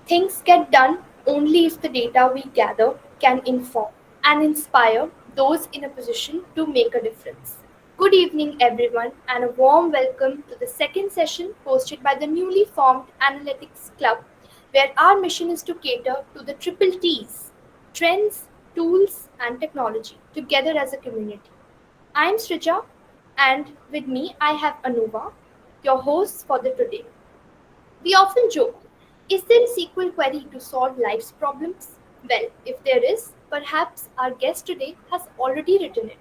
Things get done only if the data we gather can inform and inspire those in a position to make a difference. Good evening, everyone, and a warm welcome to the second session hosted by the newly formed Analytics Club, where our mission is to cater to the triple T's: trends, tools, and technology together as a community. I'm Srija, and with me I have Anuva, your hosts for the today. We often joke, is there a SQL query to solve life's problems? Well, if there is, perhaps our guest today has already written it.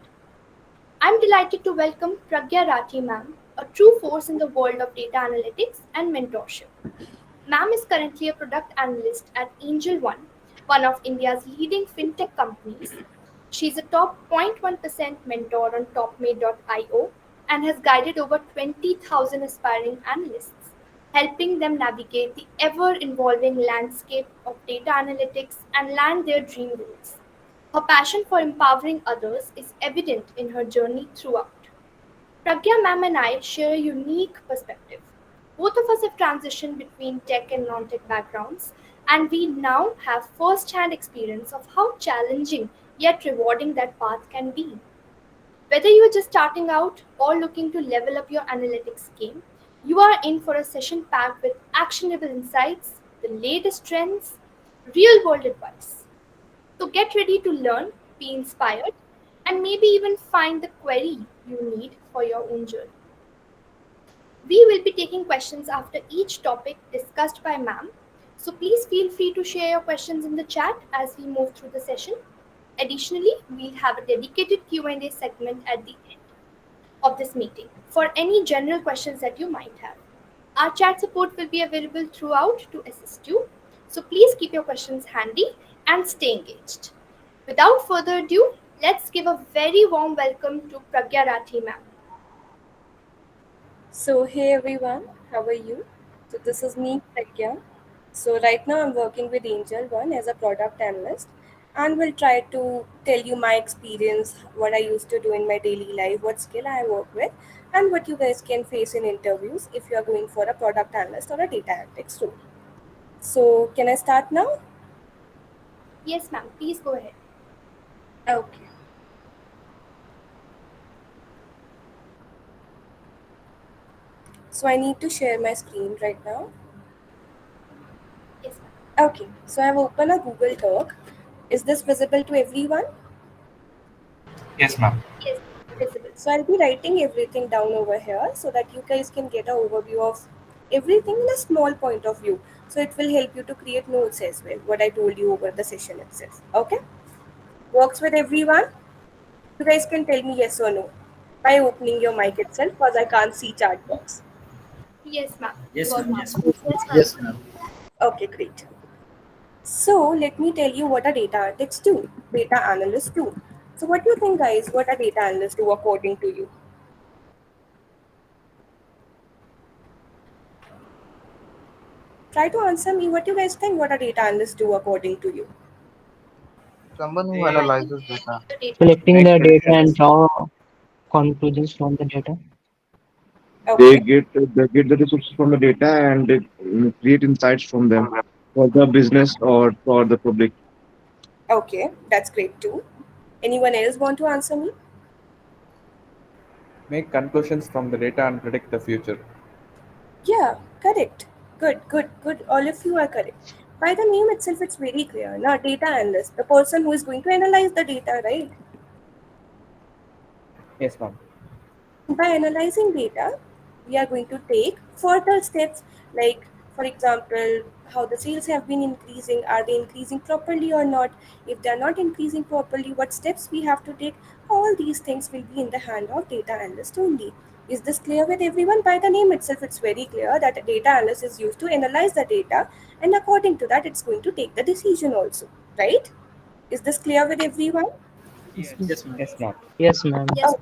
I'm delighted to welcome Pragya Rathi ma'am, a true force in the world of data analytics and mentorship. Ma'am is currently a product analyst at Angel One, one of India's leading fintech companies. She's a top 0.1% mentor on TopMate.io and has guided over 20,000 aspiring analysts, helping them navigate the ever evolving landscape of data analytics and land their dream roles. Her passion for empowering others is evident in her journey throughout. Pragya ma'am and I share a unique perspective. Both of us have transitioned between tech and non tech backgrounds, and we now have first hand experience of how challenging yet rewarding that path can be. Whether you are just starting out or looking to level up your analytics game, you are in for a session packed with actionable insights, the latest trends, real world advice. So get ready to learn, be inspired, and maybe even find the query you need for your own journey. We will be taking questions after each topic discussed by ma'am. So please feel free to share your questions in the chat as we move through the session. Additionally, we'll have a dedicated Q&A segment at the end of this meeting for any general questions that you might have. Our chat support will be available throughout to assist you. So please keep your questions handy and stay engaged. Without further ado, let's give a very warm welcome to Pragya Rathi ma'am. So, hey everyone, how are you? So, this is me, Pragya. So, right now I'm working with Angel One as a product analyst, and will try to tell you my experience, what I used to do in my daily life, what skill I work with, and what you guys can face in interviews if you are going for a product analyst or a data analytics role. So, can I start now? Yes, ma'am, please go ahead. Okay. So, I need to share my screen right now. Yes, ma'am. Okay. So, I've opened a Google Doc. Is this visible to everyone? Yes, ma'am. Yes, visible. So I'll be writing everything down over here so that you guys can get an overview of everything in a small point of view. So it will help you to create notes as well, what I told you over the session itself. Okay? Works with everyone? You guys can tell me yes or no by opening your mic itself because I can't see chat box. Yes, ma'am. Yes, Got ma'am. it. Yes, ma'am. Yes, ma'am. Yes, ma'am. Okay, great. So let me tell you what a data analytics do, data analysts do. So what do you think, guys? What a data analyst do according to you? Try to answer me. What do you guys think? What a data analyst do according to you? Someone who I think analyzes they data, the data. Collecting make the data and predictions. draw conclusions from the data. Okay. They get the resources from the data and they create insights from them for the business or for the public. Okay, that's great too. Anyone else want to answer me? Make conclusions from the data and predict the future. Yeah, correct. Good. All of you are correct. By the name itself, it's very clear. Now, data analyst, the person who is going to analyze the data, right? Yes, ma'am. By analyzing data, we are going to take further steps like, for example, how the sales have been increasing, are they increasing properly or not? If they are not increasing properly, what steps we have to take? All these things will be in the hand of data analyst only. Is this clear with everyone? By the name itself, it's very clear that a data analyst is used to analyze the data, and according to that, it's going to take the decision also, right? Is this clear with everyone? Yes, Yes, ma'am. Yes, ma'am. yes, ma'am. Yes,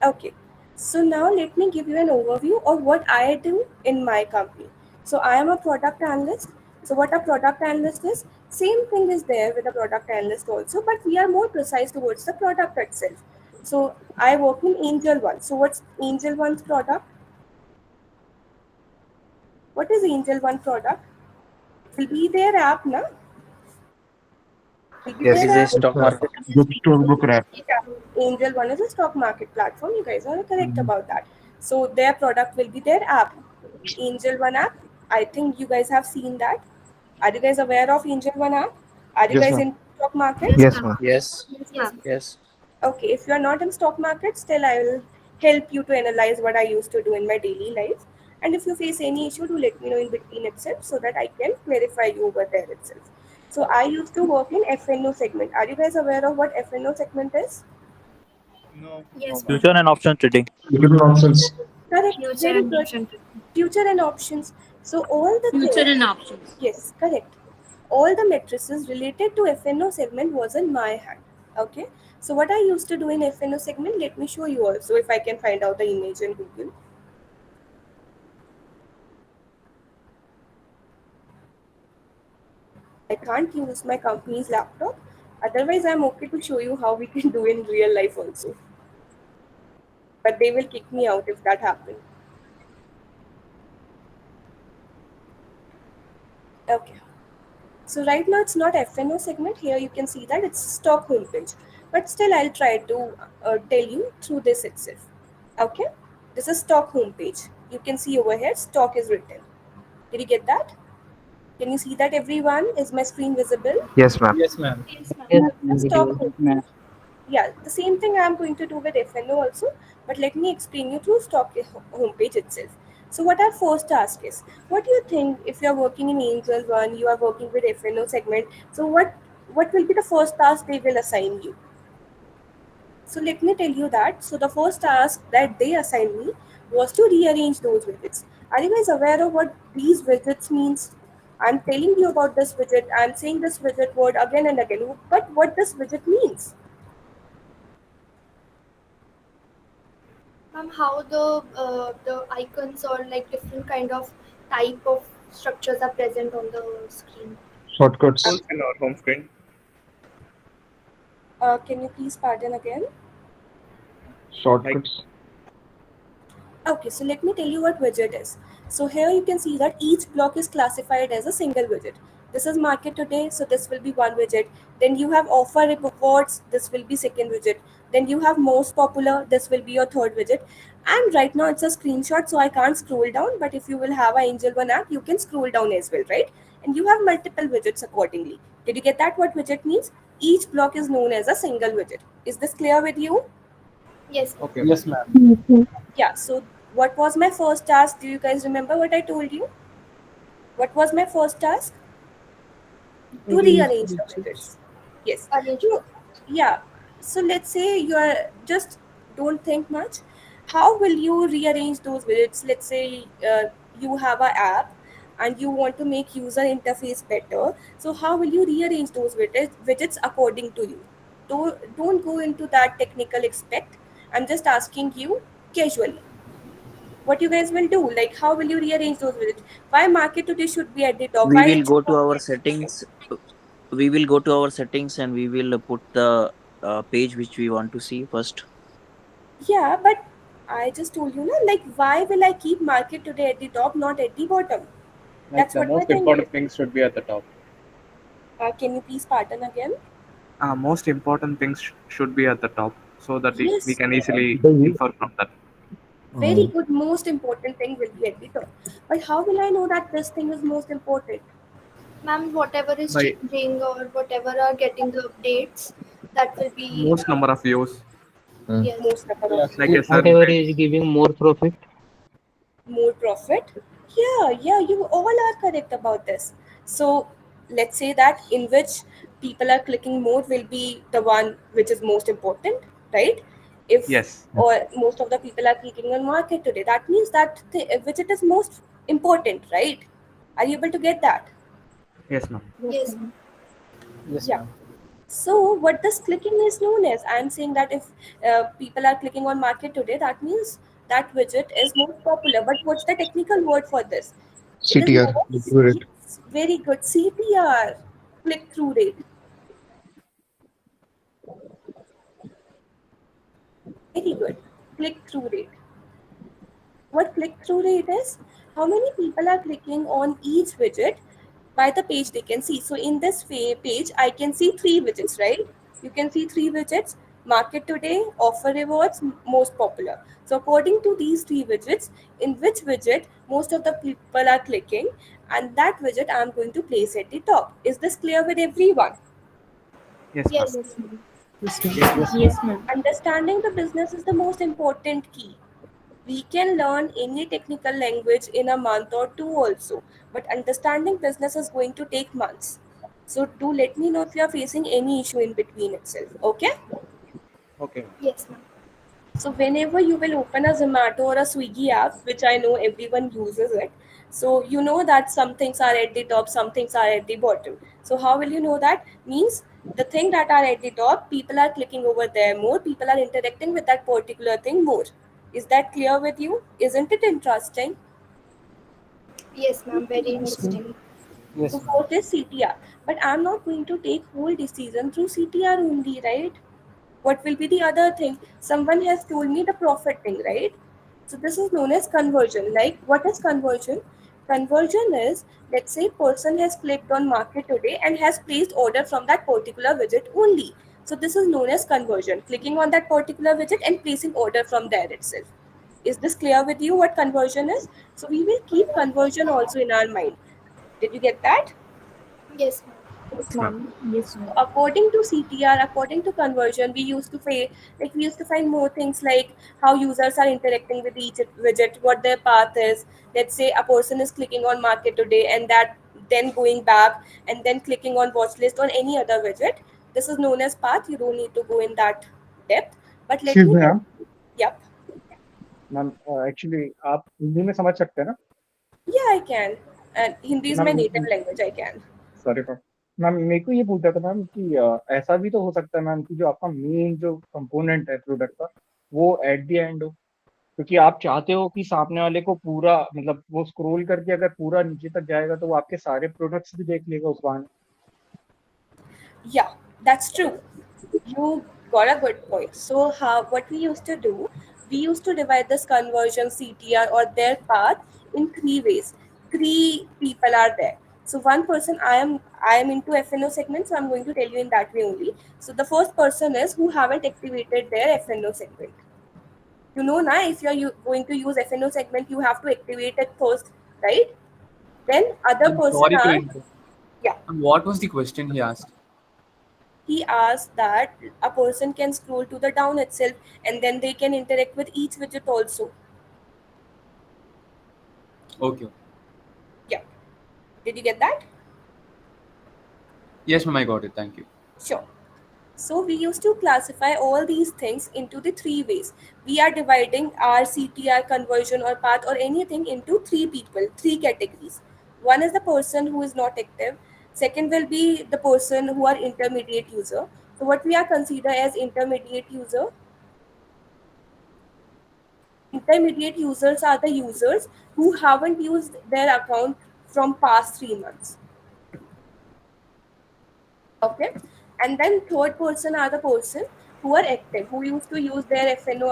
Okay, so now let me give you an overview of what I do in my company. So I am a product analyst. So what a product analyst is, same thing is there with a product analyst also, but we are more precise towards the product itself. So I work in Angel One. So what's Angel One's product? What is Angel One product? will be their app, na? Will be Yes. their Is a app. stock market. Bookstore, book wrap. Yeah. Angel One is a stock market platform. You guys are correct about that. So their product will be their app. Angel One app. I think you guys have seen that. Are you guys aware of Angel One app? Are you Yes, guys ma'am. in stock markets? Yes, ma'am. Yes. Yes, ma'am. Yes. Okay, if you are not in stock market, still I will help you to analyze what I used to do in my daily life. And if you face any issue, do let me know in between itself so that I can clarify you over there itself. So I used to work in FNO segment. Are you guys aware of what FNO segment is? Yes, ma'am. Future and option trading. Different options. Correct. Future Very and good. option. Future and options. So all the Future things. and options. Yes, correct. All the matrices related to FNO segment was in my hand. Okay. So what I used to do in FNO segment, let me show you also if I can find out the image in Google. I can't use my company's laptop. Otherwise, I'm okay to show you how we can do in real life also. But they will kick me out if that happens. Okay. So right now it's not FNO segment. Here you can see that it's stock homepage. But still I'll try to tell you through this itself. Okay. This is stock homepage. You can see over here stock is written. Did you get that? Can you see that everyone? Is my screen visible? Yes, ma'am. Yes, ma'am. Yes, The stock video. homepage. Yeah, the same thing I'm going to do with FNO also, but let me explain you through stock homepage itself. So what our first task is, what do you think if you're working in Angel One, you are working with FNO segment, so what will be the first task they will assign you? So let me tell you that. So the first task that they assigned me was to rearrange those widgets. Are you guys aware of what these widgets means? I'm telling you about this widget. I'm saying this widget word again and again. But what this widget means? Ma'am, how the icons or like different kind of type of structures are present on the screen. Shortcuts. Tools in our home screen. Can you please pardon again? Shortcuts. Okay, so let me tell you what widget is. So here you can see that each block is classified as a single widget. This is market today, so this will be one widget. Then you have offer reports, this will be second widget. Then you have most popular, this will be your third widget. And right now it's a screenshot, so I can't scroll down. But if you will have a Angel One app, you can scroll down as well, right? And you have multiple widgets accordingly. Did you get that? What widget means? Each block is known as a single widget. Is this clear with you? Yes. Okay. Yes, ma'am. Yeah, so what was my first task? Do you guys remember what I told you? What was my first task? To rearrange the widgets. Yes. Arrange. So, yeah. So let's say you are just don't think much. How will you rearrange those widgets? Let's say you have an app and you want to make user interface better. So how will you rearrange those widgets according to you? Don't go into that technical aspect. I'm just asking you casually. What you guys will do? Like how will you rearrange those widgets? Why market today should be at the top? We Why will it should go to not be our at the bottom? settings. We will go to our settings and we will put the page which we want to see first. Yeah, but I just told you, na, like, why will I keep market today at the top, not at the bottom? Like That's the what my most thing important is. things should be at the top. Can you please pardon again? Most important things should be at the top so that we Yes, can easily The infer from that. very good. Most important thing will be at the top. But how will I know that this thing is most important? Ma'am, whatever is By changing or whatever are getting the updates, that will be most number of views, yes. Most number of like a views, search Whatever rate. is giving more profit. more profit. Yeah, you all are correct about this. So let's say that in which people are clicking more will be the one which is most important, right? If Yes. or most of the people are clicking on market today, that means that the widget is most important, right? Are you able to get that? Yes, ma'am. Yes. Yes, Yeah. ma'am. So what this clicking is known as, I'm saying that if people are clicking on market today, that means that widget is most popular. But what's the technical word for this? It is known CTR. as, Accurate. yes, very good, CTR, click through rate. Very good, click through rate. What click through rate is? How many people are clicking on each widget by the page they can see. So in this page, I can see three widgets, right? You can see three widgets: market today, offer rewards, most popular. So according to these three widgets, in which widget most of the people are clicking, and that widget I'm going to place at the top. Is this clear with everyone? Yes, ma'am. Yes. Yes, ma'am. Understanding the business is the most important key. We can learn any technical language in a month or two also, but understanding business is going to take months. So do let me know if you are facing any issue in between itself. Okay? Okay. Yes, ma'am. So whenever you will open a Zomato or a Swiggy app, which I know everyone uses it, so you know that some things are at the top, some things are at the bottom. So how will you know that? Means the thing that are at the top, people are clicking over there more, people are interacting with that particular thing more. Is that clear with you? Isn't it interesting? Yes, ma'am. Very Yes, ma'am. interesting. So what is CTR? But I'm not going to take whole decision through CTR only, right? What will be the other thing? Someone has told me the profit thing, right? So this is known as conversion. Like, what is conversion? Conversion is, let's say person has clicked on market today and has placed order from that particular widget only. So this is known as conversion. Clicking on that particular widget and placing order from there itself. Is this clear with you what conversion is? So we will keep conversion also in our mind. Did you get that? Yes, ma'am. Yes, ma'am. Yes, ma'am. According to CTR, according to conversion, we used to find more things like how users are interacting with each widget, what their path is. Let's say a person is clicking on market today and that then going back and then clicking on watch list on any other widget. This is known as path. You don't need to go in that depth. But let Excuse me me, tell ma'am you, yep, ma'am actually आप हिंदी में समझ सकते हैं ना yeah, I can. And Hindi is my native ma'am language, I can. Sorry for ma'am मेरे को ये पूछना था मैम कि ऐसा भी तो हो सकता है मैम कि जो आपका मेन जो कंपोनेंट है प्रोडक्ट का वो एट द एंड हो क्योंकि आप चाहते हो कि सामने वाले को पूरा मतलब वो स्क्रॉल करके अगर पूरा नीचे तक जाएगा तो वो आपके सारे प्रोडक्ट्स भी देख लेगा उस बहाने Yeah, that's true. You got a good point. So, how what we used to do, we used to divide this conversion CTR or their path in three ways. Three people are there. So one person, I am into FNO segment, so I'm going to tell you in that way only. So the first person is who haven't activated their FNO segment. You know now if you're going to use FNO segment, you have to activate it first, right? Then other I'm person sorry to are, interrupt. yeah. And what was the question he asked? He asked that a person can scroll to the down itself and then they can interact with each widget also. Okay. Yeah. Did you get that? Yes, ma'am, I got it. Thank you. Sure. So we used to classify all these things into the three ways. We are dividing our CTR conversion or path or anything into three people, three categories. One is the person who is not active. Second will be the person who are intermediate user. So what we are consider as intermediate user. Intermediate users are the users who haven't used their account from past 3 months. Okay, and then third person are the person who are active, who used to use their FNO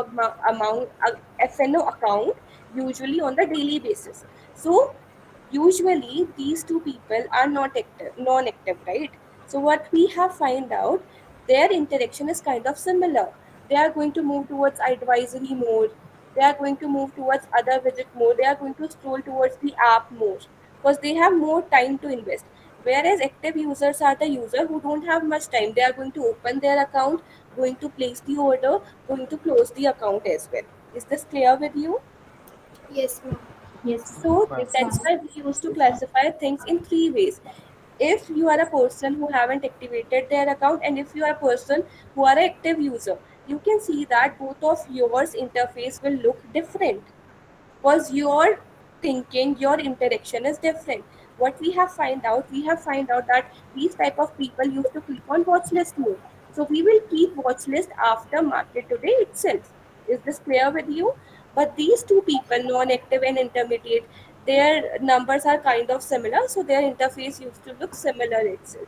account usually on the daily basis. So usually these two people are not active, non-active, right? So what we have find out, their interaction is kind of similar. They are going to move towards advisory more. They are going to move towards other widget more. They are going to scroll towards the app more because they have more time to invest. Whereas active users are the user who don't have much time. They are going to open their account, going to place the order, going to close the account as well. Is this clear with you? Yes, ma'am. Yes, So Ma'am. that's why we used to classify things in three ways. If you are a person who haven't activated their account and if you are a person who are an active user, you can see that both of yours interface will look different because your thinking, your interaction is different. What we have find out that these type of people used to click on watch list more. So we will keep watch list after market today itself. Is this clear with you? But these two people, non-active and intermediate, their numbers are kind of similar, so their interface used to look similar itself.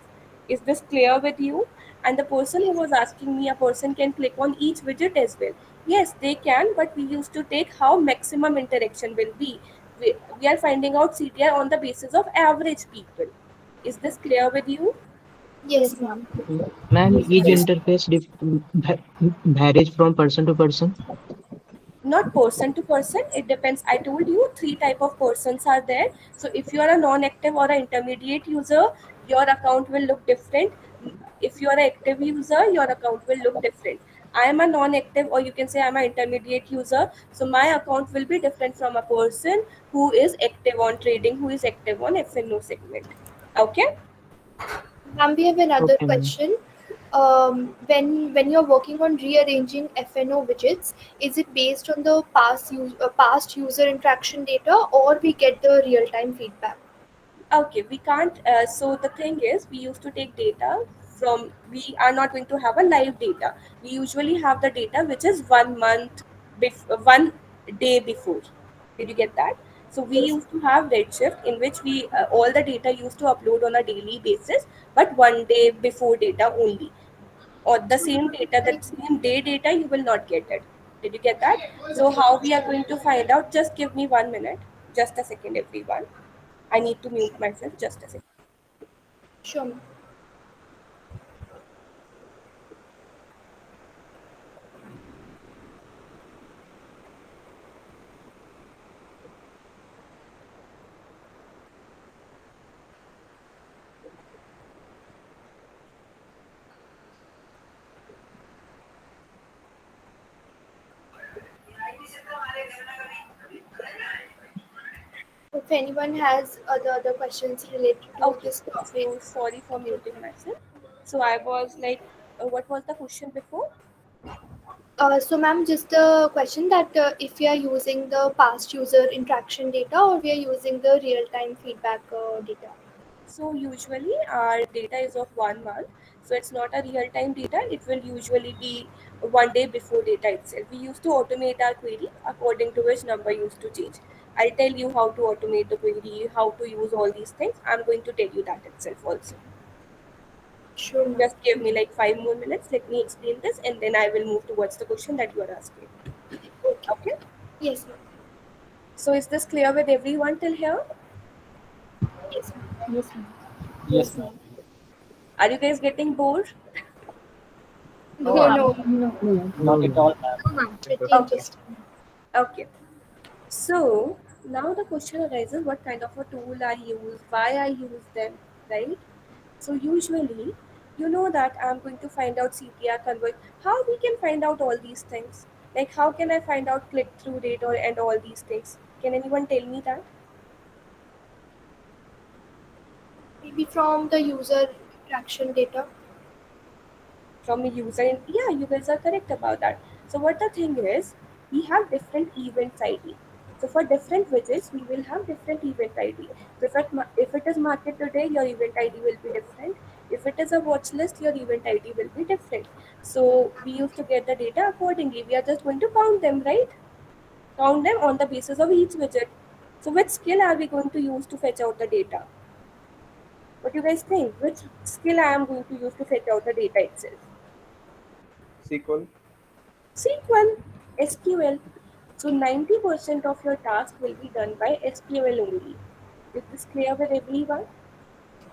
Is this clear with you? And the person who was asking me, a person can click on each widget as well. Yes, they can, but we used to take how maximum interaction will be. We are finding out CTR on the basis of average people. Is this clear with you? Yes, ma'am. Ma'am, each Yes. interface varies from person to person. Not person to person, it depends. I told you three type of persons are there. So if you are a non-active or an intermediate user, your account will look different. If you are an active user, your account will look different. I am a non-active, or you can say I'm an intermediate user, so my account will be different from a person who is active on trading, who is active on FNO segment. Okay. Ma'am, we have another Okay, ma'am. question. When you're working on rearranging FNO widgets, is it based on the past user interaction data, or we get the real time feedback? Okay, we can't. So the thing is, we used to take data from. We are not going to have a live data. We usually have the data which is 1 month, 1 day before. Did you get that? So we Yes. used to have Redshift in which we all the data used to upload on a daily basis, but 1 day before data only. Or the same data, the same day data, you will not get it. Did you get that? So how we are going to find out? Just give me 1 minute. Just a second, everyone. I need to mute myself. Just a second. Sure, ma'am. If anyone has other questions related to Okay. this topic, So sorry for muting myself. So I was like, what was the question before? so ma'am, just a question that if we are using the past user interaction data, or we are using the real time feedback data. So usually our data is of 1 month. So it's not a real time data. It will usually be 1 day before data itself. We used to automate our query according to which number used to change. I'll tell you how to automate the query, how to use all these things. I'm going to tell you that itself also. Sure, ma'am. Just give me like 5 more minutes. Let me explain this and then I will move towards the question that you are asking. Okay. Okay. Yes, ma'am. So is this clear with everyone till here? Yes, ma'am. Yes, ma'am. Yes, ma'am. Are you guys getting bored? No, No, no, No. no, not at all, ma'am. no, ma'am. Pretty Okay. interesting. Okay. So now the question arises, what kind of a tool I use, why I use them, right? So usually, you know that I'm going to find out CTR convert. How we can find out all these things? Like how can I find out click-through rate or and all these things? Can anyone tell me that? Maybe from the user interaction data. From a user yeah, you guys are correct about that. So what the thing is, we have different events id. So for different widgets we will have different event id. So if it is market today, your event id will be different. If it is a watch list, your event id will be different. So we used to get the data accordingly. We are just going to count them, right? Count them on the basis of each widget. So which skill are we going to use to fetch out the data? What do you guys think? Which skill I am going to use to fetch out the data itself? SQL. SQL, SQL. So 90% of your task will be done by SQL only. Is this clear with everyone?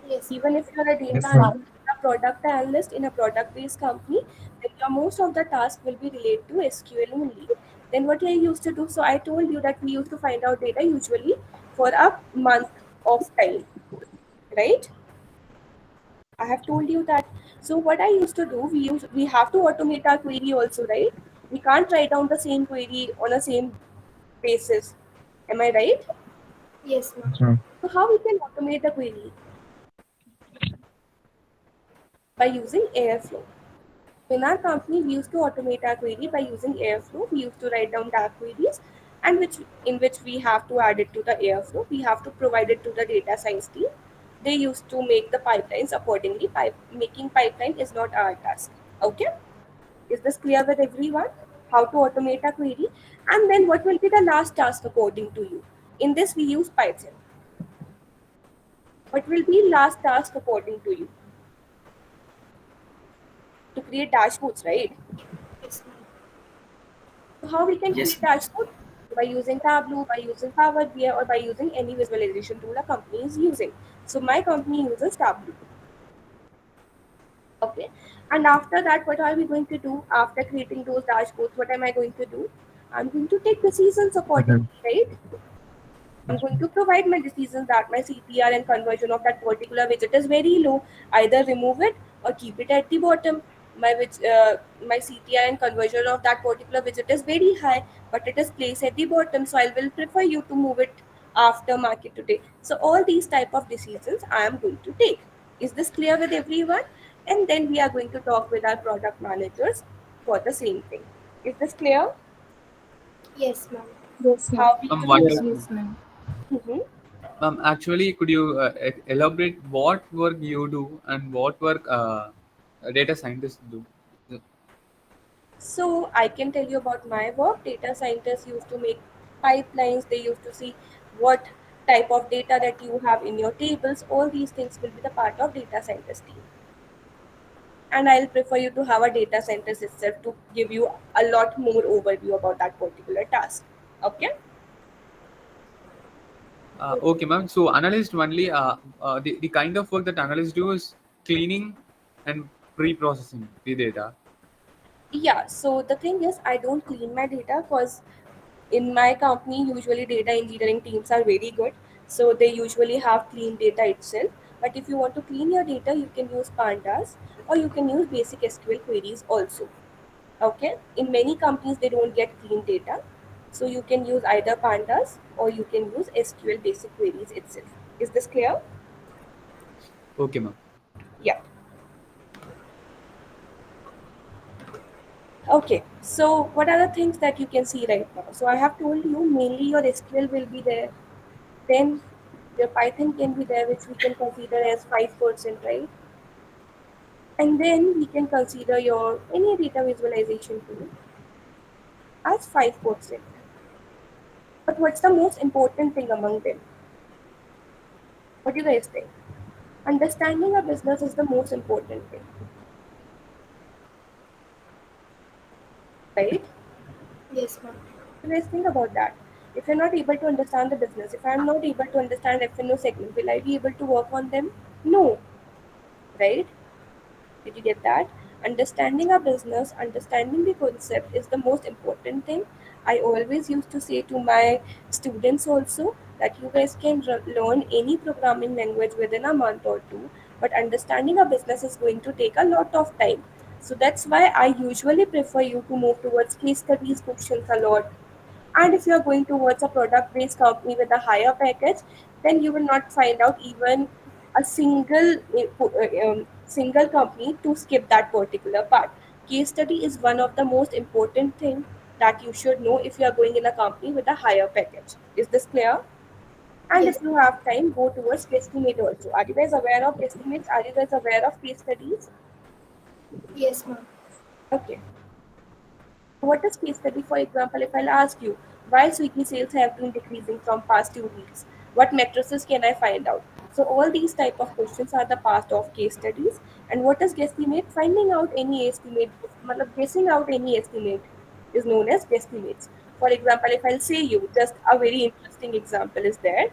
Yes, ma'am. Even if you're a data Yes, ma'am. analyst, a product analyst in a product-based company, then your most of the task will be related to SQL only. Then what I used to do, so I told you that we used to find out data usually for a month of time, right? I have told you that. So what I used to do, we have to automate our query also, right? We can't write down the same query on a same basis. Am I right? Yes, ma'am. Yes, ma'am. So how we can automate the query? By using Airflow. In our company, we used to automate our query by using Airflow. We used to write down dark queries, and which we have to add it to the Airflow. We have to provide it to the data science team. They used to make the pipelines accordingly. Making pipeline is not our task. Okay? Is this clear with everyone? How to automate a query? And then what will be the last task according to you? In this, we use Python. What will be last task according to you? To create dashboards, right? Yes, ma'am. So how we can create dashboard? By using Tableau, by using Power BI, or by using any visualization tool a company is using. So my company uses Tableau. Okay. And after that, what are we going to do after creating those dashboards? What am I going to do? I'm going to take decisions accordingly, right? I'm going to provide my decisions that my CTR and conversion of that particular widget is very low. Either remove it or keep it at the bottom. My CTR and conversion of that particular widget is very high, but it is placed at the bottom. So I will prefer you to move it after market today. So all these type of decisions I am going to take. Is this clear with everyone? And then we are going to talk with our product managers for the same thing. Is this clear? Yes, ma'am. Yes, ma'am. How we will Wonderful. Yes, ma'am. Mhm. Actually, could you elaborate what work you do and what work data scientists do? So I can tell you about my work. Data scientists used to make pipelines. They used to see what type of data that you have in your tables. All these things will be the part of data scientist team. And I'll prefer you to have a data scientist itself to give you a lot more overview about that particular task. Okay? Okay, ma'am. So analyst only, the kind of work that analysts do is cleaning and pre-processing the data. Yeah. So the thing is, I don't clean my data because in my company usually data engineering teams are very good, so they usually have clean data itself. But if you want to clean your data, you can use pandas or you can use basic SQL queries also. Okay, in many companies they don't get clean data, so you can use either pandas or you can use SQL basic queries itself. Is this clear? Okay, ma'am. Yeah. Okay, so what are the things that you can see right now? So I have told you mainly your SQL will be there. Then your Python can be there, which we can consider as 5%, right? And then we can consider your any data visualization tool as 5%. But what's the most important thing among them? What do you guys think? Understanding a business is the most important thing, right? Yes, ma'am. You guys think about that. If you're not able to understand the business, if I'm not able to understand FNO segment, will I be able to work on them? No, right? Did you get that? Understanding a business, understanding the concept is the most important thing. I always used to say to my students also that you guys can learn any programming language within a month or two, but understanding a business is going to take a lot of time. So that's why I usually prefer you to move towards case studies questions a lot. And if you are going towards a product based company with a higher package, then you will not find out even a single company to skip that particular part. Case study is one of the most important thing that you should know if you are going in a company with a higher package. Is this clear? And Yes. if you have time, go towards guesstimate also. Are you guys aware of guesstimates? Are you guys aware of case studies? Yes, ma'am. Okay. What is case study? For example, if I'll ask you why Swiggy sales have been decreasing from past 2 weeks, what matrices can I find out? So all these type of questions are the part of case studies. And what is guesstimate? Finding out any estimate, guessing out any estimate is known as guesstimates. For example, if I'll say you, just a very interesting example is there,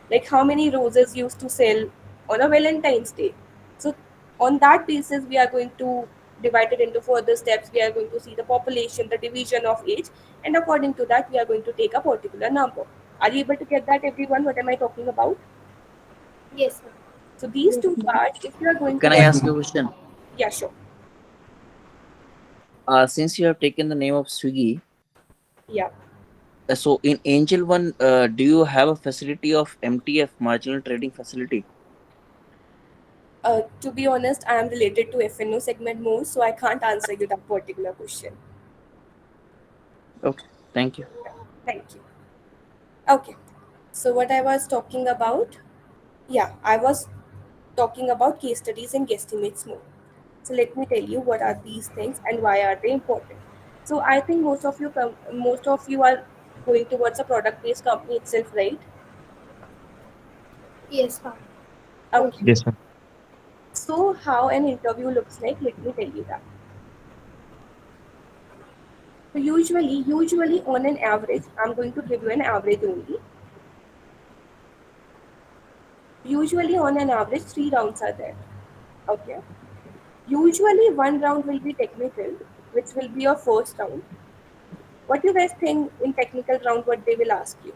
like how many roses used to sell on a Valentine's Day. So on that basis, we are going to divide it into further steps. We are going to see the population, the division of age, and according to that, we are going to take a particular number. Are you able to get that, everyone? What am I talking about? Yes, ma'am. So these Yes, two ma'am. parts, if you are going Can I to, ask you a question? yeah, sure, Since you have taken the name of Swiggy, yeah. so in Angel One, do you have a facility of MTF, marginal trading facility? To be honest, I am related to FNO segment more, so I can't answer you that particular question. Okay, thank you. Thank you. Okay. So what I was talking about, yeah, I was talking about case studies and guesstimates more. So let me tell you what are these things and why are they important. So I think most of you are going towards a product-based company itself, right? Yes, ma'am. Okay. Yes, ma'am. So how an interview looks like, let me tell you that. So usually on an average, I'm going to give you an average only. Usually on an average 3 rounds are there. Okay. Usually one round will be technical, which will be your first round. What do you guys think in technical round what they will ask you?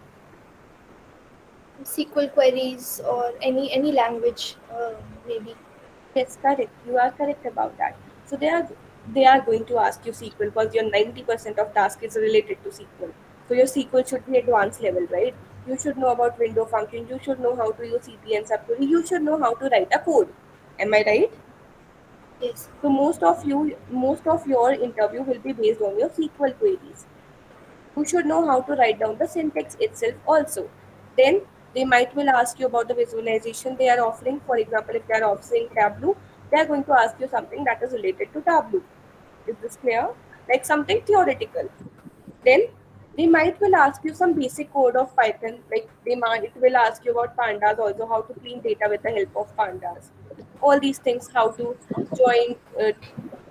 SQL queries or any language, maybe. Yes, correct. You are correct about that. So they are going to ask you SQL because your 90% of task is related to SQL. So your SQL should be advanced level, right? You should know about window function. You should know how to use CP and subquery. You should know how to write a code. Am I right? Yes. So most of your interview will be based on your SQL queries. You should know how to write down the syntax itself also. Then they might will ask you about the visualization they are offering. For example, if they are offering Tableau, they are going to ask you something that is related to Tableau. Is this clear? Like something theoretical. Then they might will ask you some basic code of Python. Like they might it will ask you about pandas also, how to clean data with the help of pandas. All these things, how to join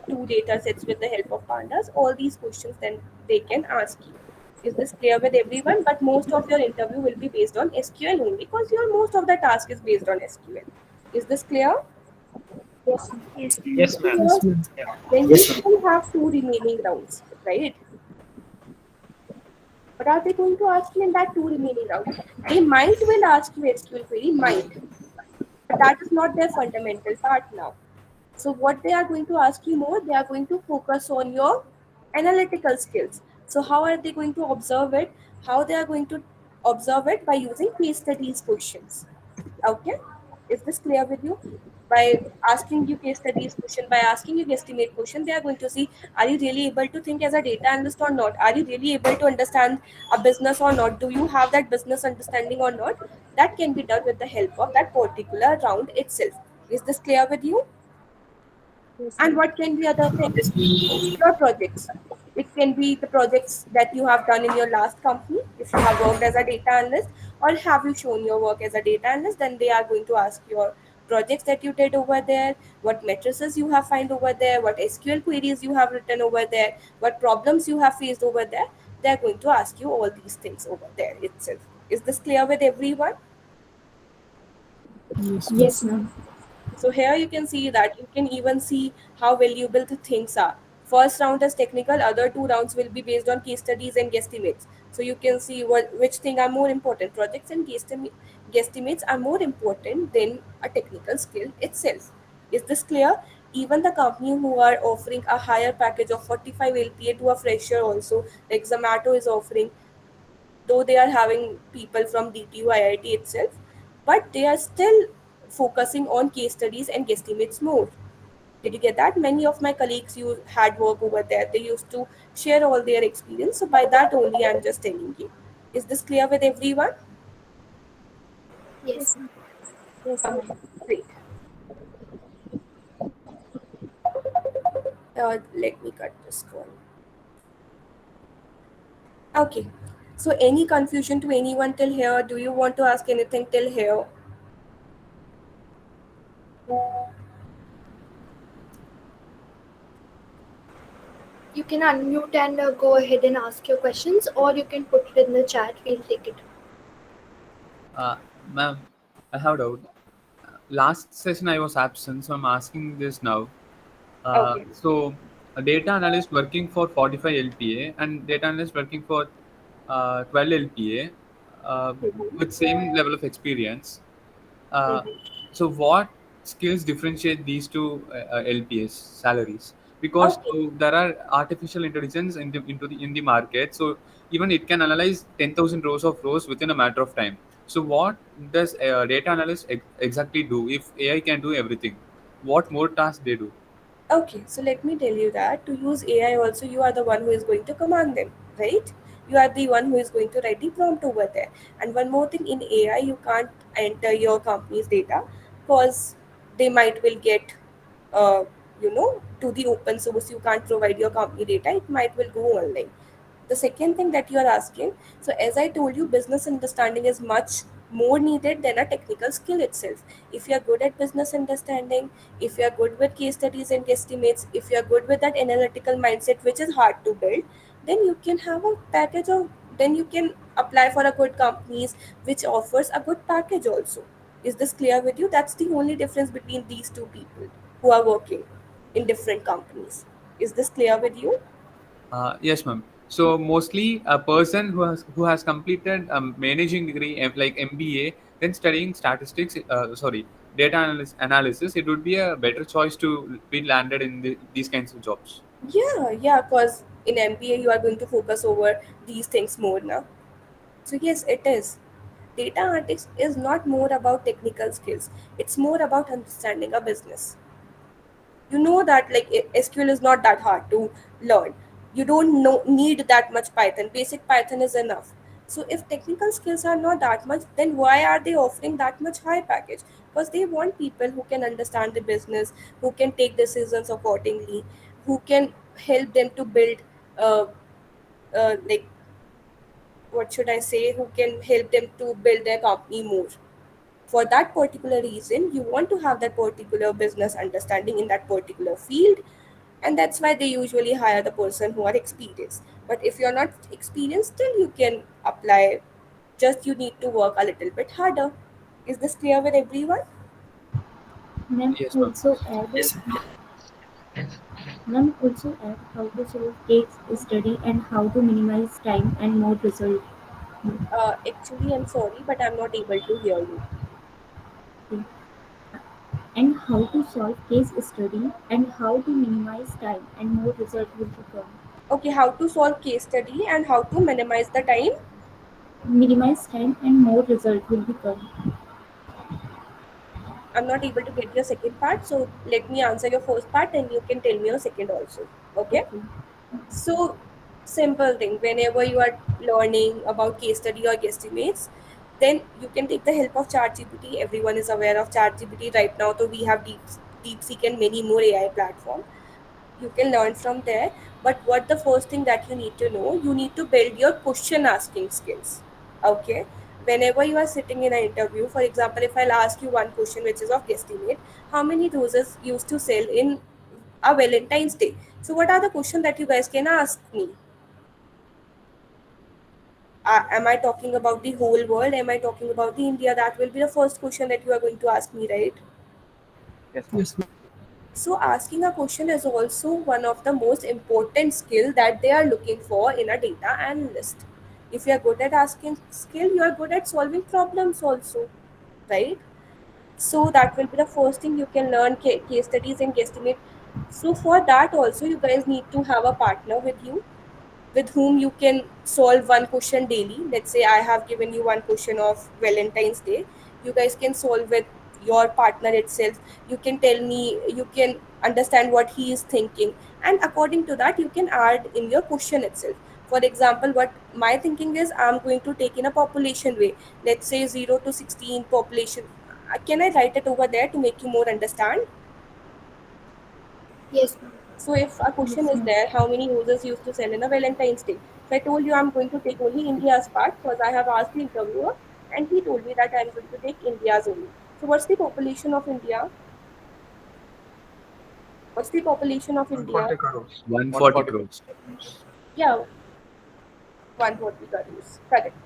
two data sets with the help of pandas. All these questions then they can ask you. Is this clear with everyone? But most of your interview will be based on SQL only because your most of the task is based on SQL. Is this clear? Yes, ma'am. Yes, ma'am. Clear? Then you still have two remaining rounds, right? What are they going to ask you in that two remaining rounds? They might will ask you SQL query, might, but that is not their fundamental part now. So what they are going to ask you more, they are going to focus on your analytical skills. So how are they going to observe it? How they are going to observe it by using case studies questions. Okay, is this clear with you? By asking you case studies question, by asking you estimate question, they are going to see, are you really able to think as a data analyst or not? Are you really able to understand a business or not? Do you have that business understanding or not? That can be done with the help of that particular round itself. Is this clear with you? Yes, And ma'am. what can be other things? Your projects. It can be the projects that you have done in your last company. If you have worked as a data analyst, or have you shown your work as a data analyst, then they are going to ask your projects that you did over there, what matrices you have found over there, what SQL queries you have written over there, what problems you have faced over there. They are going to ask you all these things over there itself. Is this clear with everyone? Yes, ma'am. So here you can see that you can even see how valuable the things are. First round is technical, other two rounds will be based on case studies and guesstimates. So you can see which thing are more important. Projects and guesstimates are more important than a technical skill itself. Is this clear? Even the company who are offering a higher package of 45 LPA to a fresher also, like Zomato is offering, though they are having people from DTU IIT itself, but they are still focusing on case studies and guesstimates more. Did you get that? Many of my colleagues had work over there. They used to share all their experience. So by that only, I'm just telling you. Is this clear with everyone? Yes. Yes, Okay, ma'am. great. Let me cut this one. Okay. So any confusion to anyone till here? Do you want to ask anything till here? You can unmute and go ahead and ask your questions, or you can put it in the chat. We'll take it. Ma'am, I have a doubt. Last session I was absent, so I'm asking this now. Okay. So, a data analyst working for 45 LPA and data analyst working for 12 LPA with same level of experience. Uh, so, what skills differentiate these two LPAs salaries? Because Okay. there are artificial intelligence in the market, so even it can analyze 10,000 rows of rows within a matter of time. So, what does a data analyst exactly do if AI can do everything? What more tasks they do? Okay, so let me tell you that to use AI also, you are the one who is going to command them, right? You are the one who is going to write the prompt over there. And one more thing, in AI, you can't enter your company's data because they might will get, uh, to the open source. You can't provide your company data. It might will go online. The second thing that you are asking, so as I told you, business understanding is much more needed than a technical skill itself. If you are good at business understanding, if you are good with case studies and estimates, if you are good with that analytical mindset which is hard to build, then you can have a package of, then you can apply for a good companies which offers a good package also. Is this clear with you? That's the only difference between these two people who are working in different companies. Is this clear with you? Yes, ma'am. So mostly a person who has completed a managing degree like MBA, then studying statistics, data analysis, it would be a better choice to be landed in these kinds of jobs. Yeah, because in MBA you are going to focus over these things more now. So yes, it is. Data analytics is not more about technical skills. It's more about understanding a business. You know that like SQL is not that hard to learn. You don't need that much Python. Basic Python is enough. So if technical skills are not that much, then why are they offering that much high package? Because they want people who can understand the business, who can take decisions accordingly, who can help them to build uh, like what should I say, who can help them to build their company more. For that particular reason, you want to have that particular business understanding in that particular field, and that's why they usually hire the person who are experienced. But if you're not experienced, still you can apply, just you need to work a little bit harder. Is this clear with everyone? Ma'am Yes, ma'am. also add Ma'am also add how to solve case study and how to minimize time and more result. Actually, I'm sorry, but I'm not able to hear you. Okay. And how to solve case study and how to minimize time and more result will become. Okay, how to solve case study and how to minimize the time. Minimize time and more result will become. I'm not able to get your second part, so let me answer your first part and you can tell me your second also. Okay? Okay. So, simple thing. Whenever you are learning about case study or guesstimates, then you can take the help of ChatGPT. Everyone is aware of ChatGPT right now, so we have DeepSeek and many more AI platforms. You can learn from there. But what the first thing that you need to know, you need to build your question asking skills. Okay. Whenever you are sitting in an interview, for example, if I'll ask you one question which is of guesstimate, how many roses used to sell in a Valentine's Day? So what are the questions that you guys can ask me? Am I talking about the whole world? Am I talking about the India? That will be the first question that you are going to ask me, right? Yes, ma'am. So asking a question is also one of the most important skill that they are looking for in a data analyst. If you are good at asking skill, you are good at solving problems also, right? So that will be the first thing you can learn case studies and guesstimate. So for that also, you guys need to have a partner with whom you can solve one question daily. Let's say I have given you one question of Valentine's Day. You guys can solve with your partner itself. You can tell me, you can understand what he is thinking, and according to that, you can add in your question itself. For example, what my thinking is, I'm going to take in a population way. Let's say 0 to 16 population. Can I write it over there to make you more understand? Yes, ma'am. So if a question Yes, is ma'am. there, how many roses used to sell in a Valentine's Day? So I told you I'm going to take only India's part because I have asked the interviewer and he told me that I'm going to take India's only. So what's the population of India? What's the population of India? 140 crores. 140 crores. Yeah, 140 crores. Correct.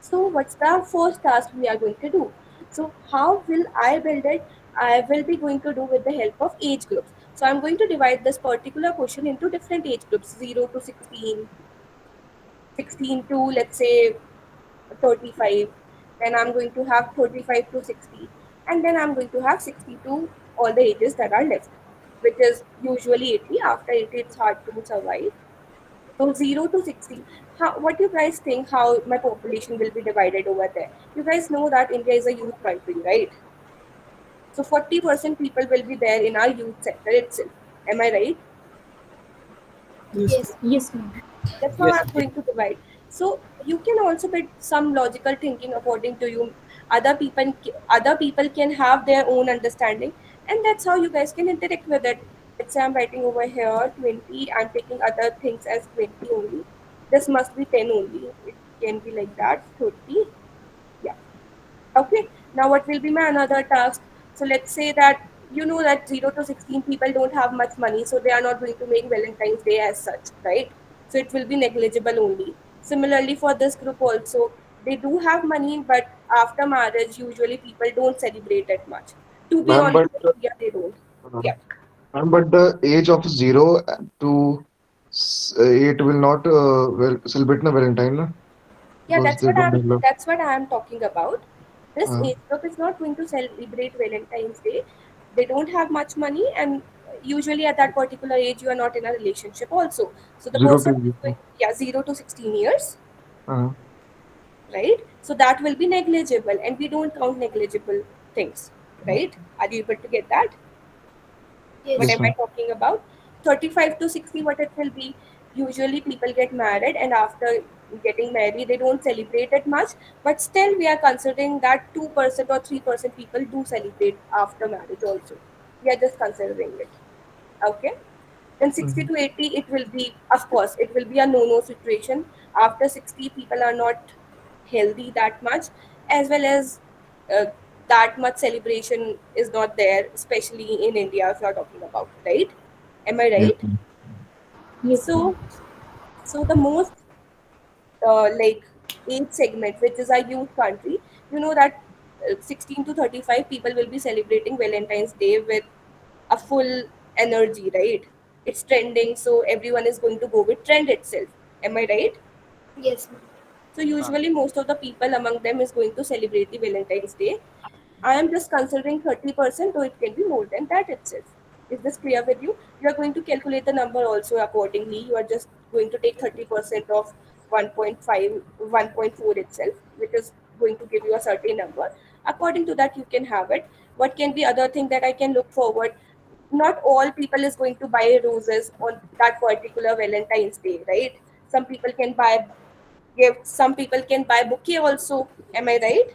So what's the first task we are going to do? So how will I build it? I will be going to do with the help of age groups. So I'm going to divide this particular question into different age groups, 0 to 16, 16 to let's say 35. Then I'm going to have 35 to 60. And then I'm going to have 60 to all the ages that are left, which is usually 80. After 80, it's hard to survive. So 0 to 60. What you guys think how my population will be divided over there? You guys know that India is a youth country, right? So 40% people will be there in our youth sector itself. Am I right? Yes, Yes, ma'am. That's how Yes. I'm going to divide. So you can also build some logical thinking according to you. Other people can have their own understanding, and that's how you guys can interact with it. Let's say I'm writing over here 20. I'm taking other things as 20 only. This must be 10 only. It can be like that. 30. Yeah. Okay, now what will be my another task? So let's say that you know that 0 to 16 people don't have much money, so they are not going to make Valentine's Day as such, right? So it will be negligible only. Similarly, for this group also, they do have money, but after marriage, usually people don't celebrate it much. To be Ma'am, honest, but yeah, they don't. uh, Yeah. ma'am, but the age of 0 to 8 will not celebrate na Valentine, na? Yeah, Because they don't develop. that's what I am talking about. This Uh, age group is not going to celebrate Valentine's Day. They don't have much money, and usually at that particular age, you are not in a relationship also. So the 0 person, to 8. yeah, 0 to 16 years, Uh, right? So that will be negligible, and we don't count negligible things, right? Are you able to get that? What Yes, yes, am I ma'am. talking about? 35 to 60, what it will be. Usually people get married, and after getting married, they don't celebrate it much. But still, we are considering that 2% or 3% people do celebrate after marriage also. We are just considering it. Okay? Then 60 Mhm. to 80, it will be, of course, it will be a no-no situation. After 60, people are not healthy that much, as well as uh, that much celebration is not there, especially in India, if you are talking about, right? Am I Yes, right? ma'am. Yes, ma'am. So, so the most like age segment, which is a youth country, you know that 16 to 35 people will be celebrating Valentine's Day with a full energy, right? It's trending, so everyone is going to go with trend itself. Am I right? yes, ma'am. So usually most of the people among them is going to celebrate the Valentine's Day. I am just considering 30%, or it can be more than that itself. Is this clear with you? You are going to calculate the number also accordingly. You are just going to take 30% of 1.5, 1.4 itself, which is going to give you a certain number. According to that, you can have it. What can be other thing that I can look forward? Not all people is going to buy roses on that particular Valentine's Day, right? Some people can buy gifts, some people can buy bouquet also. Am I right?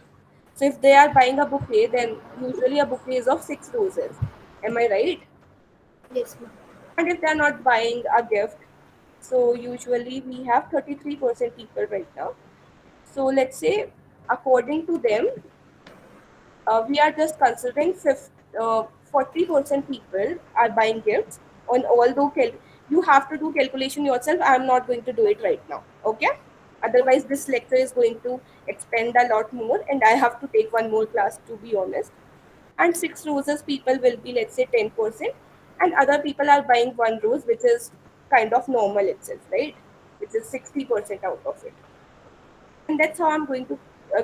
So if they are buying a bouquet, then usually a bouquet is of 6 roses. Am I right? Yes, ma'am. And if they are not buying a gift, so usually we have 33% people right now. So let's say, according to them, we are just considering 40% people are buying gifts on, although you have to do calculation yourself. I am not going to do it right now. Okay? Otherwise, this lecture is going to expend a lot more, and I have to take one more class, to be honest. And 6 roses people will be, let's say, 10%, and other people are buying 1 rose, which is kind of normal itself, right? Which is 60% out of it. And that's how I'm going to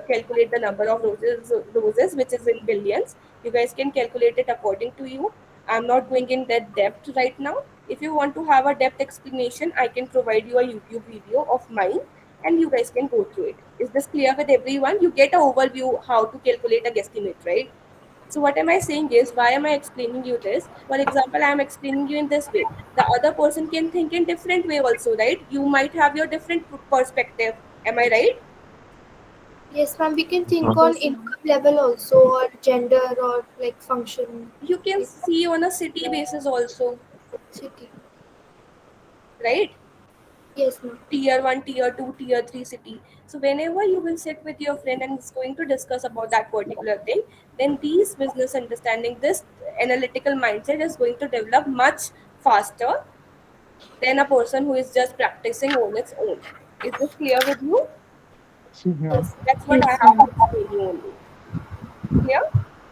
calculate the number of roses, which is in billions. You guys can calculate it according to you. I'm not going in that depth right now. If you want to have a depth explanation, I can provide you a YouTube video of mine, and you guys can go through it. Is this clear with everyone? You get an overview how to calculate a guesstimate, right? So what am I saying is, why am I explaining you this? For example, I am explaining you in this way. The other person can think in different way also, right? You might have your different perspective. Am I right? Yes, ma'am. We can think on Yes, ma'am. income level also, or gender, or like function, You can like see on a city basis also, city. right? Yes, ma'am. Tier 1, tier 2, tier 3 city. So whenever you will sit with your friend and is going to discuss about that particular thing, then these business understanding, this analytical mindset is going to develop much faster than a person who is just practicing on its own. Is this clear with you? Excuse me, ma'am. Yes, That's what I Yes, have to ma'am. explain you only. Clear?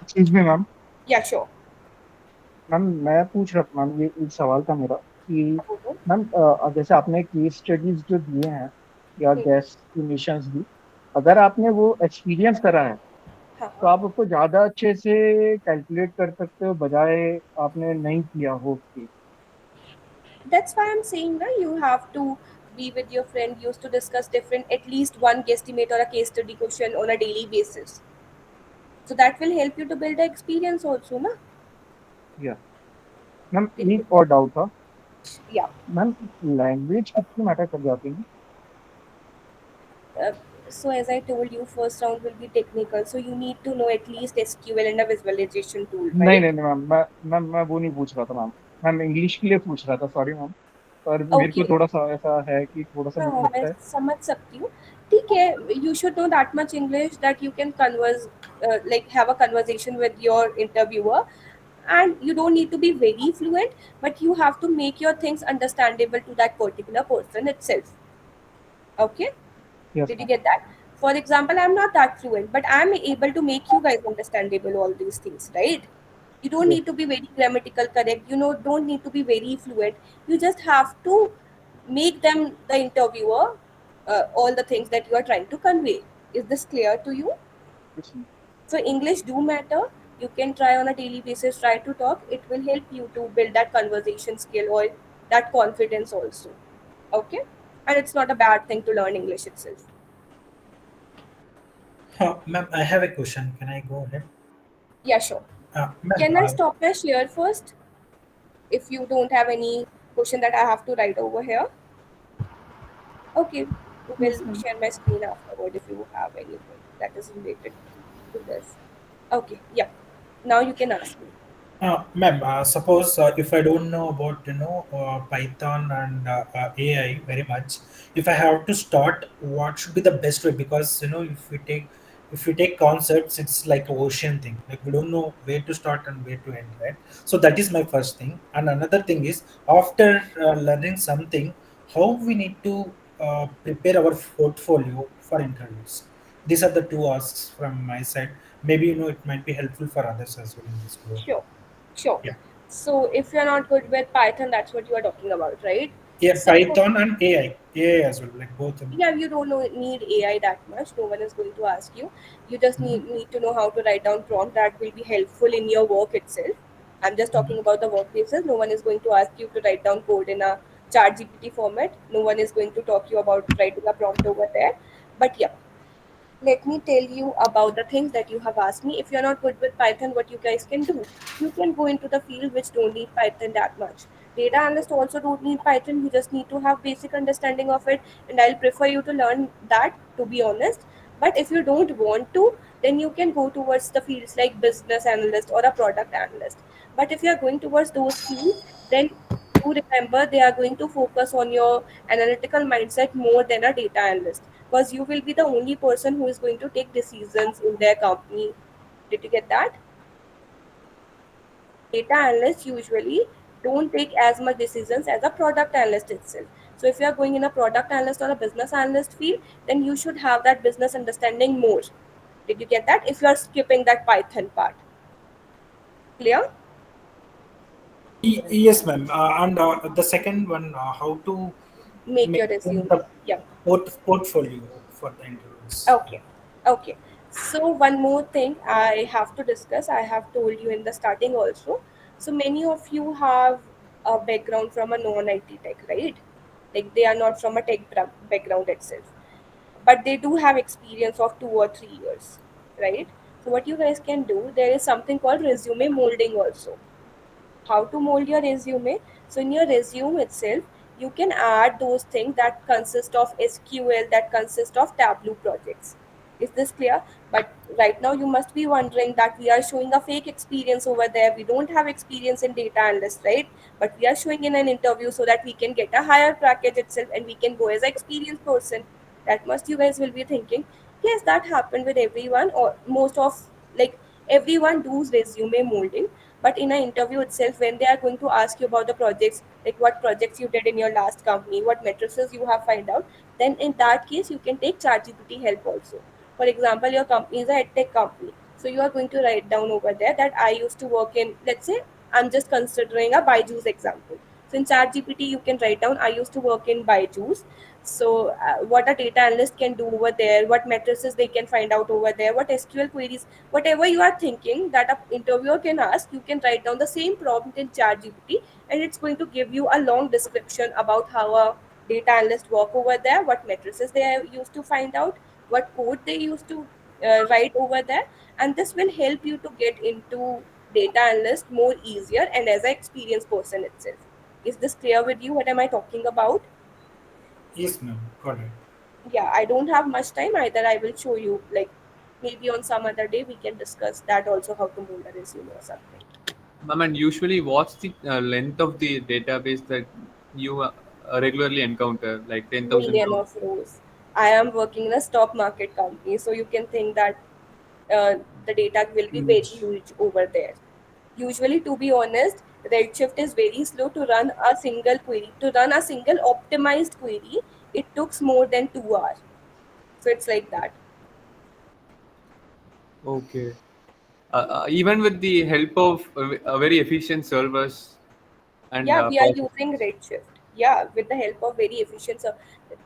Excuse me, ma'am Yeah, sure. Ma'am मैं पूछ रहा था ma'am, ये एक सवाल था मेरा कि Mhm. मैम जैसे आपने केस स्टडीज जो दिए हैं या Hmm. डेस्टिनेशंस भी, अगर आपने वो एक्सपीरियंस करा है तो हाँ. आप उसको ज्यादा अच्छे से कैलकुलेट कर सकते हो बजाय आपने नहीं किया हो कि That's why I'm saying that you have to be with your friend, used to discuss different, at least one guesstimate or a case study question on a daily basis. So that will help you to build an experience also, na? या ma'am Very good. एक और doubt था Yeah. Ma'am, language कितनी matter कर जाती है? Uh, so as I told you, first round will be technical. So you need to know at least SQL and a visualization tool, नहीं right? नहीं नहीं मैम, मैं वो नहीं पूछ रहा था मैम, मैम इंग्लिश के लिए पूछ रहा था, सॉरी मैम, पर मेरे को Okay. थोड़ा सा ऐसा है कि थोड़ा सा मेरे हाँ, को मैं लगता है समझ सकती हूँ. ठीक है, you should know that much English that you can converse, like have a conversation with your interviewer, and you don't need to be very fluent, but you have to make your things understandable to that particular person itself. Okay? Yes Did you ma'am. get that? For example, I'm not that fluent, but I'm able to make you guys understandable all these things, right? You don't Yes. need to be very grammatical correct, don't need to be very fluent. You just have to make them, the interviewer, all the things that you are trying to convey. Is this clear to you? Yes, ma'am. So English do matter. You can try on a daily basis, try to talk. It will help you to build that conversation skill or that confidence also. Okay? And it's not a bad thing to learn English itself. Ma'am, I have a question. Can I go ahead? Yeah, sure. Ma'am, Can I stop my share first? If you don't have any question that I have to write over here. Okay, we will Yes, ma'am. share my screen afterward if you have anything that is related to this. Okay, yeah. Now you can ask me. Ma'am, suppose if I don't know about Python and AI very much, if I have to start, what should be the best way? Because if we take concepts, it's like an ocean thing. Like we don't know where to start and where to end, right? So that is my first thing. And another thing is after learning something, how we need to prepare our portfolio for interviews. These are the two asks from my side. Maybe it might be helpful for others as well in this group. Sure, sure. Yeah. So if you're not good with Python, that's what you are talking about, right? Yeah, So Python and AI as well, like both. yeah, you don't need AI that much. No one is going to ask you. You just Mhm. need to know how to write down prompt that will be helpful in your work itself. I'm just talking Mhm. about the workplaces. No one is going to ask you to write down code in a chat GPT format. No one is going to talk you about writing a prompt over there. But yeah, let me tell you about the things that you have asked me. If you're not good with Python, what you guys can do, you can go into the field which don't need Python that much. Data analysts also don't need Python. You just need to have basic understanding of it, and I'll prefer you to learn that, to be honest. But if you don't want to, then you can go towards the fields like business analyst or a product analyst. But if you're going towards those fields, then do remember they are going to focus on your analytical mindset more than a data analyst, because you will be the only person who is going to take decisions in their company. Did you get that? Data analysts usually don't take as much decisions as a product analyst itself. So if you are going in a product analyst or a business analyst field, then you should have that business understanding more. Did you get that? If you are skipping that Python part. Clear? Yes, ma'am. And the second one, how to Make your maintain resume. the Yeah. portfolio for the interviews. Okay. Okay. So one more thing I have to discuss. I have told you in the starting also. So many of you have a background from a non-IT tech, right? Like they are not from a background itself, but they do have experience of 2 or 3 years, right? So what you guys can do, there is something called resume molding also. How to mold your resume? So in your resume itself, you can add those things that consist of SQL, that consist of Tableau projects. Is this clear? But right now you must be wondering that we are showing a fake experience over there. We don't have experience in data analyst, right? But we are showing in an interview so that we can get a higher package itself and we can go as an experienced person. That must you guys will be thinking. Yes, that happened with everyone, or most of, like, everyone does resume molding. But in an interview itself, when they are going to ask you about the projects, like what projects you did in your last company, what matrices you have find out, then in that case you can take ChatGPT help also. For example, your company is a tech company, so you are going to write down over there that I used to work in, let's say, I'm just considering a Byju's example. So in ChatGPT you can write down I used to work in Byju's. So what a data analyst can do over there, what matrices they can find out over there, what SQL queries, whatever you are thinking that a interviewer can ask, you can write down the same prompt in ChatGPT, and it's going to give you a long description about how a data analyst work over there, what matrices they are used to find out, what code they used to write over there, and this will help you to get into data analyst more easier and as an experienced person itself. Is this clear with you? What am I talking about? Yes, ma'am. Got it. Yeah, I don't have much time either. I will show you, like, maybe on some other day we can discuss that also, how to mold a resume or something. Ma'am, and usually, what's the length of the database that you regularly encounter? Like 10,000 Million rows? of rows. I am working in a stock market company, so you can think that the data will be very Huge. huge over there. Usually, to be honest, Redshift is very slow to run a single query. To run a single optimized query, it takes more than 2 hours. So it's like that. Okay. Even with the help of very efficient servers and Yeah, we are processors. using Redshift. Yeah, with the help of very efficient. So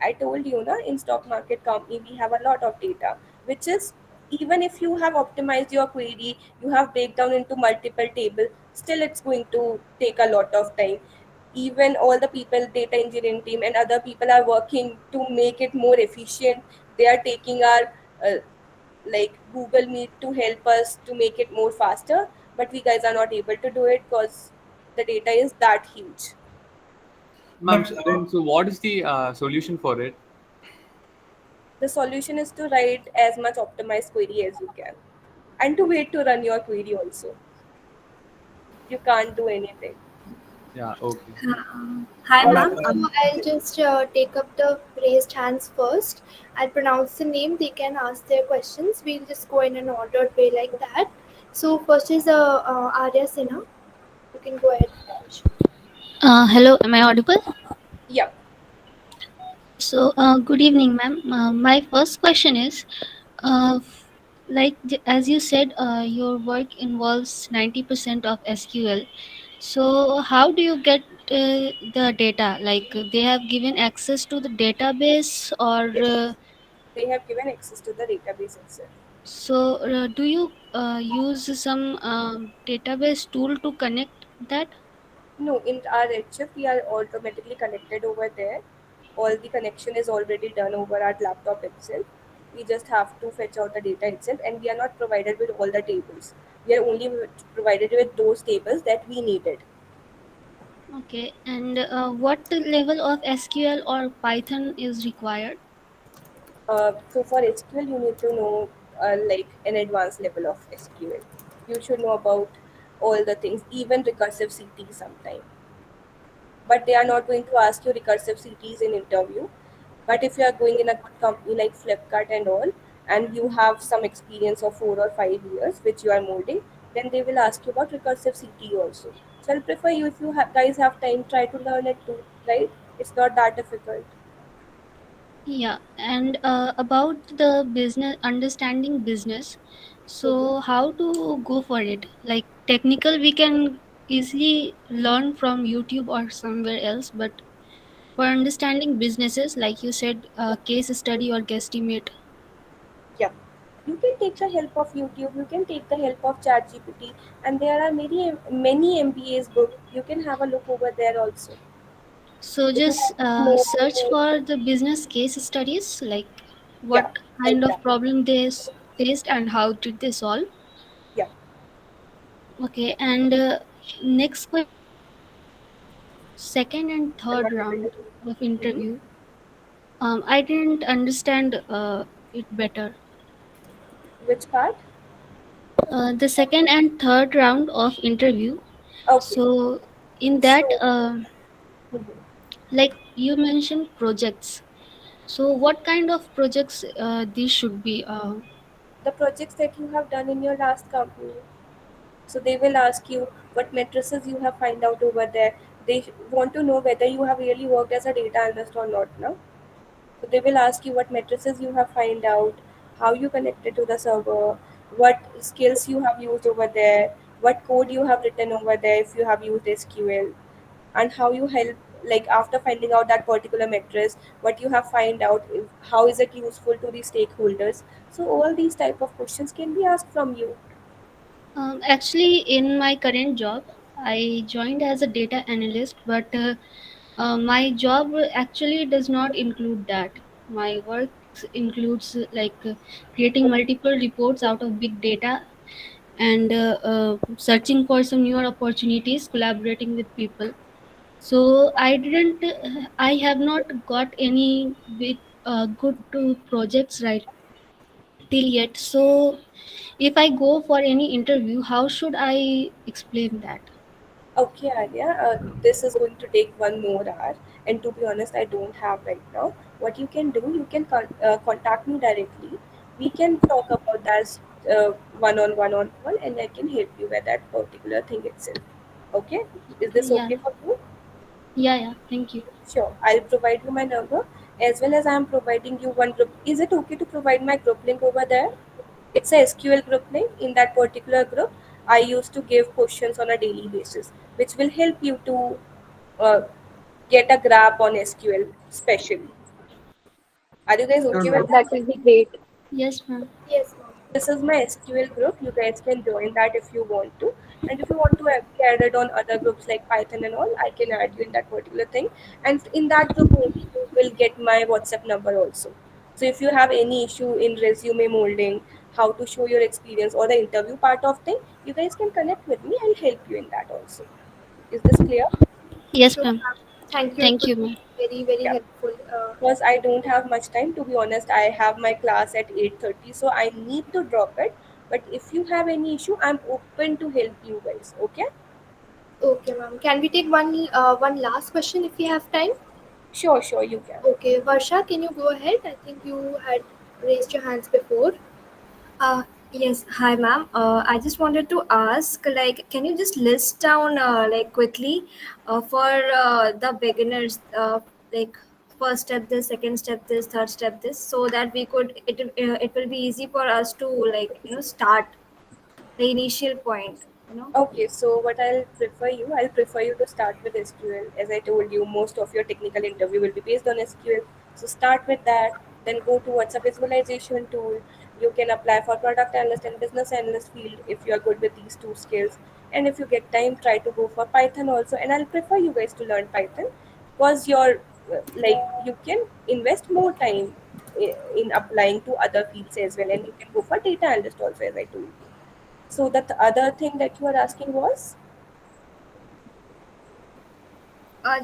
I told you, na, in stock market company, we have a lot of data, which is even if you have optimized your query, you have breakdown into multiple table, still it's going to take a lot of time. Even all the people, data engineering team and other people are working to make it more efficient. They are taking our like Google Meet to help us to make it more faster, but we guys are not able to do it because the data is that huge. Ma'am, so what is the solution for it? The solution is to write as much optimized query as you can and to wait to run your query also. You can't do anything. Yeah, okay. Hi, So ma'am. I'll just take up the raised hands first. I'll pronounce the name. They can ask their questions. We'll just go in an ordered way like that. So first is Arya Sinha. You can go ahead. Hello, am I audible? Yeah. So, good evening, ma'am. My first question is, like as you said, your work involves 90% of SQL. So, how do you get the data? Like they have given access to the database, or Yes. They have given access to the database itself. so do you use some database tool to connect that? No, in our Redshift, we are automatically connected over there. All the connection is already done over our laptop itself. We just have to fetch out the data itself, and we are not provided with all the tables. We are only provided with those tables that we needed. Okay, and what level of SQL or Python is required? So for SQL, you need to know like an advanced level of SQL. You should know about all the things, even recursive CT sometime. But they are not going to ask you recursive CTs in interview. But if you are going in a good company like Flipkart and all, and you have some experience of 4 or 5 years which you are molding, then they will ask you about recursive CT also. So I'll prefer you, if you guys have time, try to learn it too, right? It's not that difficult. Yeah, and about the business, understanding business. Mhm. So, how to go for it? Like technical, we can easily learn from YouTube or somewhere else, but for understanding businesses, like you said, case study or guesstimate. Yeah, you can take the help of YouTube, you can take the help of ChatGPT, and there are many MBA's book. You can have a look over there also. So, If you just want to know, search for the business case studies, like yeah, what like kind of that. problem they faced and how did they solve. Yeah. Okay, and next question, second and I'm third not able round to. of Mhm. interview. I didn't understand it better. Which part? The second and third round of interview. Okay. So in that, So, mhm. like you mentioned, projects. So what kind of projects these should be? The projects that you have done in your last company. So they will ask you what matrices you have find out over there. They want to know whether you have really worked as a data analyst or not. No. So they will ask you what matrices you have find out, how you connected to the server, what skills you have used over there, what code you have written over there if you have used SQL, and how you help, like after finding out that particular matrix, what you have find out, how is it useful to the stakeholders. So all these type of questions can be asked from you. Actually, in my current job, I joined as a data analyst, but my job actually does not include that. My work includes creating multiple reports out of big data and searching for some newer opportunities, collaborating with people. So I have not got any big good projects right till yet. So if I go for any interview, how should I explain that? Okay, Arya, this is going to take 1 more hour, and to be honest, I don't have right now. What you can do, you can contact me directly. We can talk about that one on call, and I can help you with that particular thing itself. Okay, is Okay, this yeah, okay for you? yeah. Thank you. Sure, I'll provide you my number as well as I'm providing you one group. Is it okay to provide my group link over there? It's a SQL group name. In that particular group, I used to give questions on a daily basis, which will help you to get a grab on SQL especially. Are you guys okay with that? That will be great. Yes, ma'am. Yes, ma'am. This is my SQL group. You guys can join that if you want to. And if you want to be added on other groups like Python and all, I can add you in that particular thing. And in that group only, you will get my WhatsApp number also. So if you have any issue in resume molding, how to show your experience or the interview part of thing, you guys can connect with me. I'll help you in that also. Is this clear? Yes, Sure, ma'am. ma'am. Thank you. It Thank was you, ma'am. very, very Yeah. helpful. Because I don't have much time, to be honest. I have my class at 8:30, so I need to drop it. But if you have any issue, I'm open to help you guys. Okay? Okay, ma'am. Can we take one last question if we have time? Sure, you can. Okay, Varsha, can you go ahead? I think you had raised your hands before. Uh, yes, hi ma'am. I just wanted to ask, like, can you just list down, like, quickly, for the beginners, like, first step this, second step this, third step this, so that we could it will be easy for us to, like, start the initial point, Okay, so I'll prefer you to start with SQL. As I told you, most of your technical interview will be based on SQL. So start with that, then go towards a visualization tool. You can apply for product analyst and business analyst field if you are good with these two skills. And if you get time, try to go for Python also. And I'll prefer you guys to learn Python because like you can invest more time in applying to other fields as well, and you can go for data analyst also, as I told you. So that the other thing that you are asking was?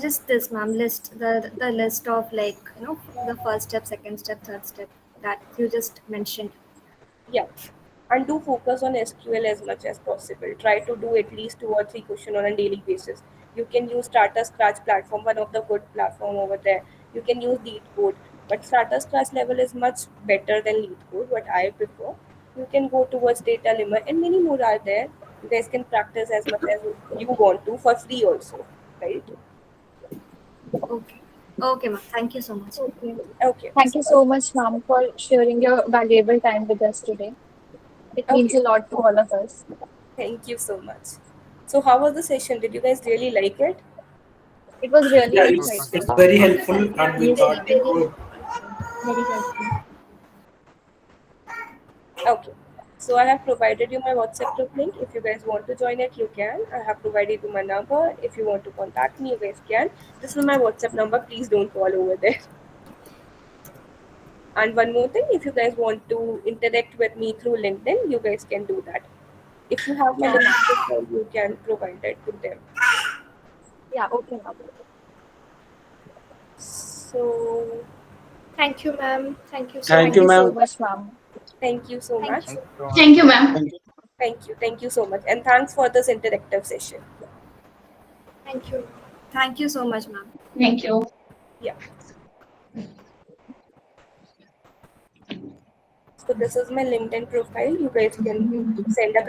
just this, ma'am. List the list of, like, the first step, second step, third step that you just mentioned. Yeah. And do focus on SQL as much as possible. Try to do at least 2 or 3 questions on a daily basis. You can use Starter Scratch platform, one of the good platform over there. You can use Lead Code, but Starter Scratch level is much better than Lead Code, what I prefer. You can go towards Data Limmer, and many more are there. You guys can practice as much as you want to for free also, right? Okay. Okay, ma'am. Thank you so much. Okay. Thank you so much, ma'am, for sharing your valuable time with us today. It means Okay. a lot to all of us. Thank you so much. So how was the session? Did you guys really like it? It was really Yeah, it's insightful. very helpful, and we Yes, thought ma'am. it would. Very helpful. Okay. So I have provided you my WhatsApp group link. If you guys want to join it, you can. I have provided you my number. If you want to contact me, you guys can. This is my WhatsApp number. Please don't call over there. And one more thing, if you guys want to interact with me through LinkedIn, you guys can do that. If you have my Yeah, LinkedIn ma'am. profile, you can provide it to them. Yeah, okay, ma'am. So Thank you, ma'am. Thank you so Thank much. you so much, ma'am. thank you so Thank much. you. Thank you, ma'am. Thank you so much. And thanks for this interactive session. Thank you. Thank you so much, ma'am. Thank you. Yeah. So this is my LinkedIn profile. You guys can send a